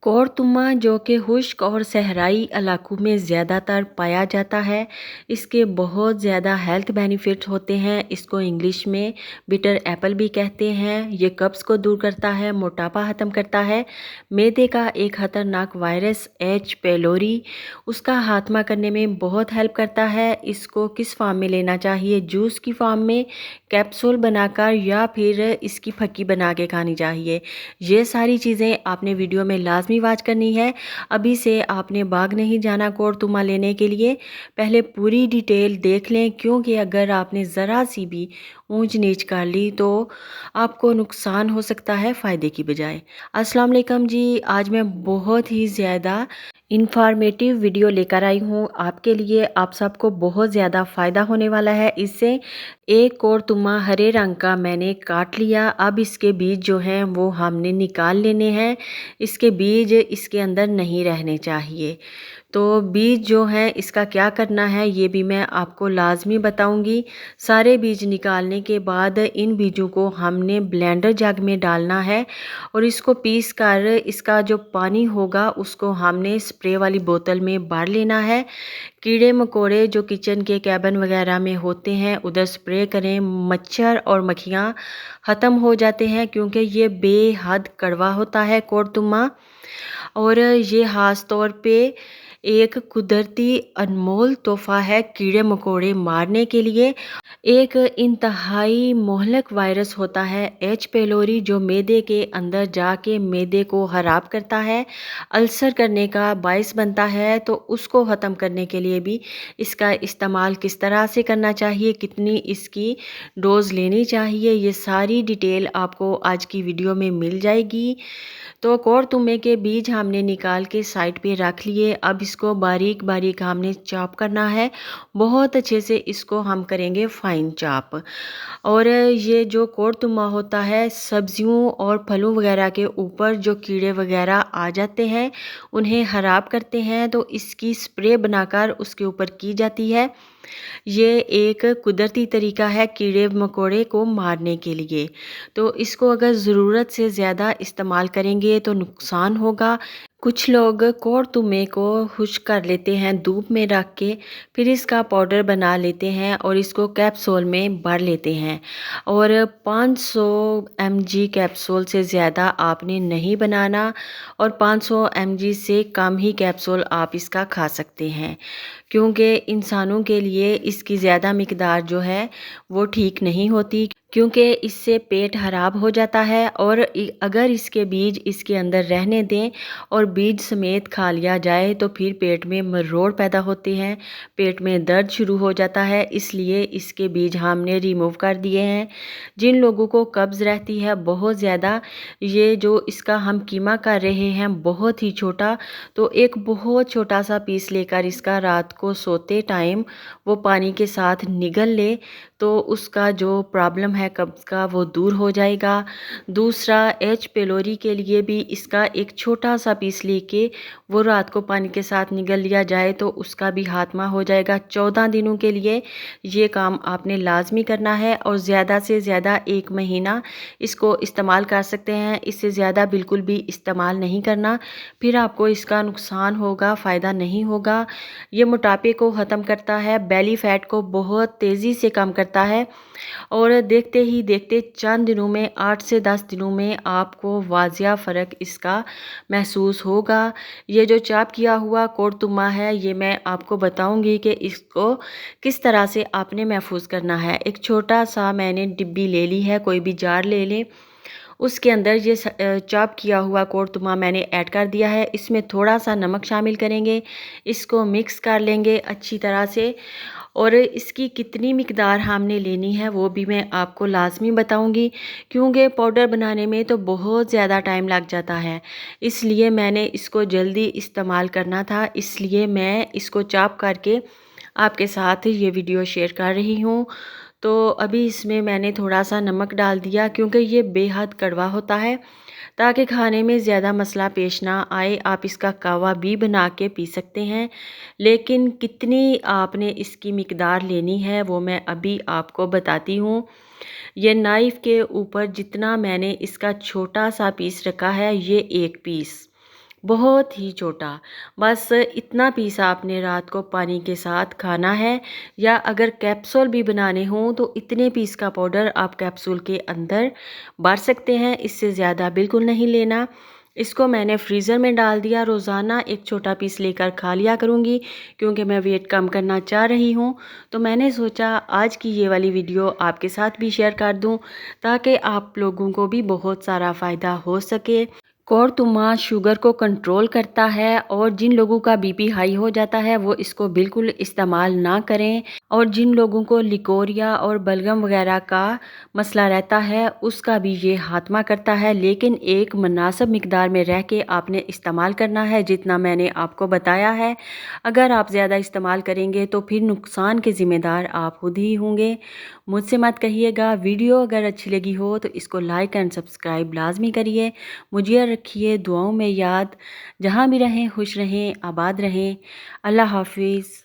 कौरतुमा जो कि खुश्क और सहराई इलाकों में ज़्यादातर पाया जाता है। इसके बहुत ज़्यादा हेल्थ बेनिफिट्स होते हैं। इसको इंग्लिश में बिटर एप्पल भी कहते हैं। ये कब्ज़ को दूर करता है, मोटापा ख़त्म करता है। मैदे का एक ख़तरनाक वायरस एच पेलोरी उसका खात्मा करने में बहुत हेल्प करता है। इसको किस फॉर्म में लेना चाहिए? जूस की फॉर्म में, कैप्सूल बनाकर या फिर इसकी फक्की बना के खानी चाहिए। ये सारी चीज़ें आपने वीडियो में लाजमी वॉच करनी है। अभी से आपने बाग नहीं जाना कौरतुमा लेने के लिए, पहले पूरी डिटेल देख लें, क्योंकि अगर आपने ज़रा सी भी ऊंच नीच कर ली तो आपको नुकसान हो सकता है फ़ायदे की बजाय। अस्सलाम वालेकुम जी, आज मैं बहुत ही ज़्यादा इंफॉर्मेटिव वीडियो लेकर आई हूँ आपके लिए। आप सबको बहुत ज़्यादा फ़ायदा होने वाला है इससे। एक कौरतुमा हरे रंग का मैंने काट लिया। अब इसके बीज जो हैं वो हमने निकाल लेने हैं। इसके बीज इसके अंदर नहीं रहने चाहिए। तो बीज जो हैं इसका क्या करना है ये भी मैं आपको लाजमी बताऊंगी। सारे बीज निकालने के बाद इन बीजों को हमने ब्लेंडर जग में डालना है और इसको पीस कर इसका जो पानी होगा उसको हमने स्प्रे वाली बोतल में भर लेना है। कीड़े मकोड़े जो किचन के कैबिन वगैरह में होते हैं उधर स्प्रे करें। मच्छर और मक्खियाँ ख़त्म हो जाते हैं, क्योंकि ये बेहद कड़वा होता है कौरतुमा। और ये ख़ास तौर पे एक कुदरती अनमोल तोहफ़ा है कीड़े मकोड़े मारने के लिए। एक इंतहाई मोहलक वायरस होता है एच पेलोरी, जो मैदे के अंदर जाके मैदे को ख़राब करता है, अल्सर करने का बायस बनता है। तो उसको ख़त्म करने के लिए भी इसका इस्तेमाल किस तरह से करना चाहिए, कितनी इसकी डोज़ लेनी चाहिए, ये सारी डिटेल आपको आज की वीडियो में मिल जाएगी। तो कौरतुमे के बीज हमने निकाल के साइड पे रख लिए। अब इसको बारीक बारीक हमने चॉप करना है। बहुत अच्छे से इसको हम करेंगे फाइन चॉप। और ये जो कौरतुमा होता है, सब्जियों और फलों वगैरह के ऊपर जो कीड़े वगैरह आ जाते हैं उन्हें ख़राब करते हैं, तो इसकी स्प्रे बनाकर उसके ऊपर की जाती है। ये एक कुदरती तरीका है कीड़े मकोड़े को मारने के लिए। तो इसको अगर ज़रूरत से ज़्यादा इस्तेमाल करेंगे तो नुकसान होगा। कुछ लोग कौरतुमे को खुश्क कर लेते हैं धूप में रख के, फिर इसका पाउडर बना लेते हैं और इसको कैप्सूल में भर लेते हैं। और 500 mg कैप्सूल से ज़्यादा आपने नहीं बनाना और 500 mg से कम ही कैप्सूल आप इसका खा सकते हैं, क्योंकि इंसानों के लिए इसकी ज़्यादा मिकदार जो है वो ठीक नहीं होती, क्योंकि इससे पेट ख़राब हो जाता है। और अगर इसके बीज इसके अंदर रहने दें और बीज समेत खा लिया जाए तो फिर पेट में मरोड़ पैदा होते हैं, पेट में दर्द शुरू हो जाता है। इसलिए इसके बीज हमने रिमूव कर दिए हैं। जिन लोगों को कब्ज़ रहती है बहुत ज़्यादा, ये जो इसका हम कीमा कर रहे हैं बहुत ही छोटा, तो एक बहुत छोटा सा पीस लेकर इसका रात को सोते टाइम वो पानी के साथ निगल ले तो उसका जो प्रॉब्लम है कब्ज़ का वो दूर हो जाएगा। दूसरा, एच पेलोरी के लिए भी इसका एक छोटा सा पीस लेके वो रात को पानी के साथ निगल लिया जाए तो उसका भी खात्मा हो जाएगा। 14 दिनों के लिए ये काम आपने लाजमी करना है और ज़्यादा से ज़्यादा 1 महीना इसको इस्तेमाल कर सकते हैं। इससे ज़्यादा बिल्कुल भी इस्तेमाल नहीं करना, फिर आपको इसका नुकसान होगा, फ़ायदा नहीं होगा। ये मोटापे को ख़त्म करता है, बेली फैट को बहुत तेज़ी से कम करता है और देखते ही देखते चंद दिनों में 8 से 10 दिनों में आपको वाजिया फ़र्क इसका महसूस होगा। ये जो चॉप किया हुआ कौरतुमा है ये मैं आपको बताऊंगी कि इसको किस तरह से आपने महफूज करना है। एक छोटा सा मैंने डिब्बी ले ली है, कोई भी जार ले लें, उसके अंदर ये चॉप किया हुआ कौरतुमा मैंने ऐड कर दिया है। इसमें थोड़ा सा नमक शामिल करेंगे, इसको मिक्स कर लेंगे अच्छी तरह से। और इसकी कितनी मिकदार हमने लेनी है वो भी मैं आपको लाजमी बताऊंगी, क्योंकि पाउडर बनाने में तो बहुत ज़्यादा टाइम लग जाता है। इसलिए मैंने इसको जल्दी इस्तेमाल करना था, इसलिए मैं इसको चॉप करके आपके साथ ये वीडियो शेयर कर रही हूँ। तो अभी इसमें मैंने थोड़ा सा नमक डाल दिया, क्योंकि ये बेहद कड़वा होता है, ताकि खाने में ज़्यादा मसला पेश ना आए। आप इसका कावा भी बना के पी सकते हैं, लेकिन कितनी आपने इसकी मिकदार लेनी है वो मैं अभी आपको बताती हूँ। ये नाइफ़ के ऊपर जितना मैंने इसका छोटा सा पीस रखा है, ये 1 पीस बहुत ही छोटा। बस इतना पीस आपने रात को पानी के साथ खाना है, या अगर कैप्सूल भी बनाने हों तो इतने पीस का पाउडर आप कैप्सूल के अंदर भर सकते हैं, इससे ज़्यादा बिल्कुल नहीं लेना। इसको मैंने फ्रीज़र में डाल दिया, रोज़ाना एक छोटा पीस लेकर खा लिया करूँगी क्योंकि मैं वेट कम करना चाह रही हूँ। तो मैंने सोचा आज की ये वाली वीडियो आपके साथ भी शेयर कर दूँ ताकि आप लोगों को भी बहुत सारा फ़ायदा हो सके। कौरतुमा शुगर को कंट्रोल करता है, और जिन लोगों का बीपी हाई हो जाता है वो इसको बिल्कुल इस्तेमाल ना करें। और जिन लोगों को लिकोरिया और बलगम वगैरह का मसला रहता है उसका भी ये खात्मा करता है, लेकिन एक मुनासिब मिकदार में रह के आपने इस्तेमाल करना है, जितना मैंने आपको बताया है। अगर आप ज़्यादा इस्तेमाल करेंगे तो फिर नुकसान के ज़िम्मेदार आप खुद ही होंगे। मुझसे मत कहिएगा। वीडियो अगर अच्छी लगी हो तो इसको लाइक एंड सब्सक्राइब लाजमी करिए। मुझे रखिए दुआओं में याद। जहाँ भी रहें खुश रहें, आबाद रहें। अल्लाह हाफिज़।